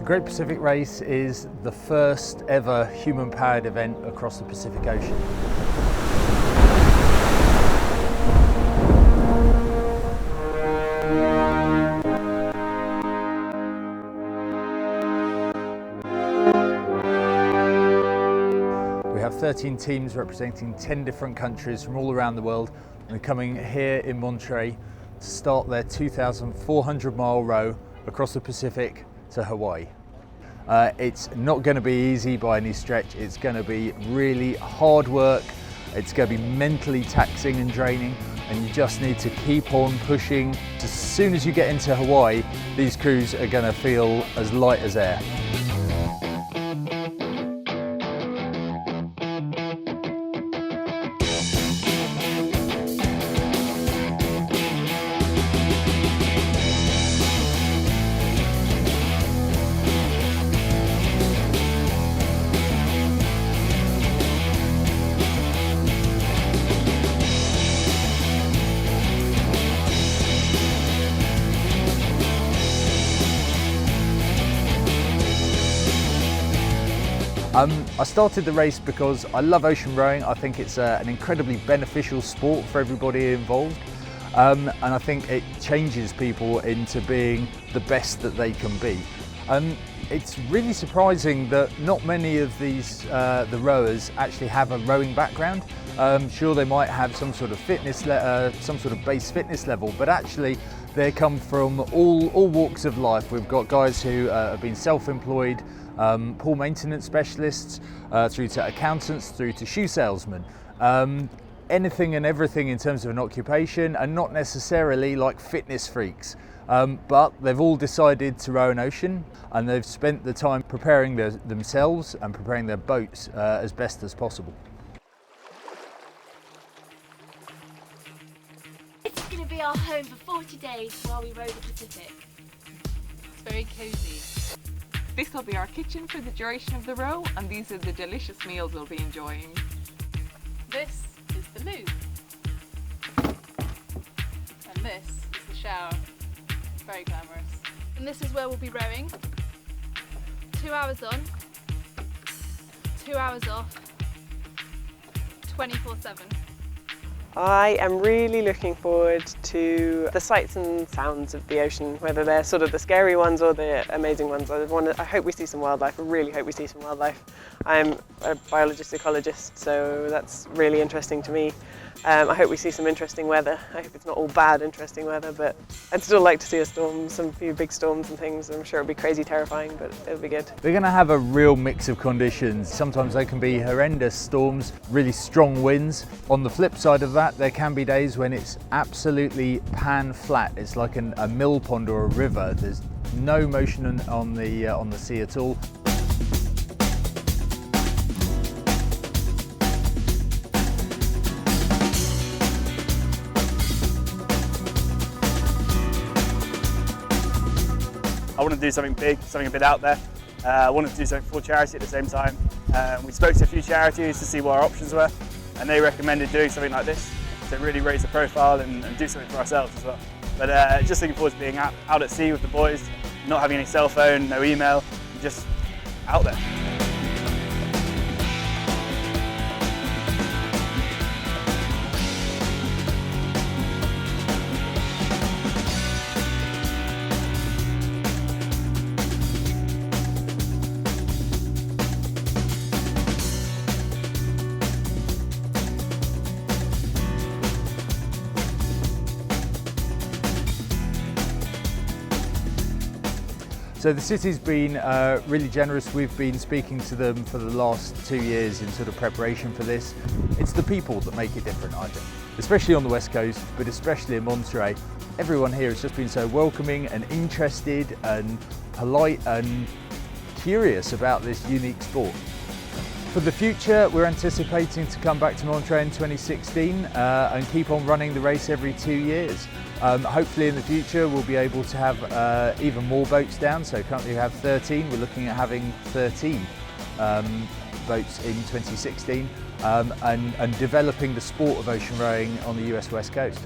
Great Pacific Race is the first ever human-powered event across the Pacific Ocean. We have 13 teams representing 10 different countries from all around the world, and they're coming here in Monterey to start their 2,400-mile row across the Pacific to Hawaii. It's not going to be easy by any stretch. It's going to be really hard work. It's going to be mentally taxing and draining, and you just need to keep on pushing. As soon as you get into Hawaii, these crews are going to feel as light as air. I started the race because I love ocean rowing. I think it's an incredibly beneficial sport for everybody involved, and I think it changes people into being the best that they can be. It's really surprising that not many of these the rowers actually have a rowing background. Sure, they might have some sort of fitness, some sort of base fitness level, but actually they come from all walks of life. We've got guys who have been self-employed, pool maintenance specialists, through to accountants, through to shoe salesmen. Anything and everything in terms of an occupation, and not necessarily like fitness freaks. But they've all decided to row an ocean, and they've spent the time preparing themselves and preparing their boats as best as possible. It's going to be our home for 40 days while we row the Pacific. It's very cosy. This will be our kitchen for the duration of the row, and these are the delicious meals we'll be enjoying. This is the loo. And this is the shower. Very glamorous. And this is where we'll be rowing. 2 hours on, 2 hours off, 24/7. I am really looking forward to the sights and sounds of the ocean, whether they're sort of the scary ones or the amazing ones. I hope we see some wildlife. I really hope we see some wildlife. I'm a biologist ecologist, so that's really interesting to me. I hope we see some interesting weather. I hope it's not all bad interesting weather, but I'd still like to see a storm, some few big storms and things. I'm sure it'll be crazy terrifying, but it'll be good. We're going to have a real mix of conditions. Sometimes they can be horrendous storms, really strong winds. On the flip side of that, there can be days when it's absolutely pan flat. It's like a mill pond or a river. There's no motion on the sea at all. I wanted to do something big, something a bit out there. I wanted to do something for charity at the same time. We spoke to a few charities to see what our options were, and they recommended doing something like this to really raise the profile and do something for ourselves as well. But just looking forward to being out at sea with the boys, not having any cell phone, no email, just out there. So the city's been really generous. We've been speaking to them for the last 2 years in sort of preparation for this. It's the people that make it different, I think. Especially on the West Coast, but especially in Monterey. Everyone here has just been so welcoming and interested and polite and curious about this unique sport. For the future, we're anticipating to come back to Monterey in 2016 and keep on running the race every 2 years. Hopefully in the future we'll be able to have even more boats down. So currently we have 13, we're looking at having 13 boats in 2016 and developing the sport of ocean rowing on the US West Coast.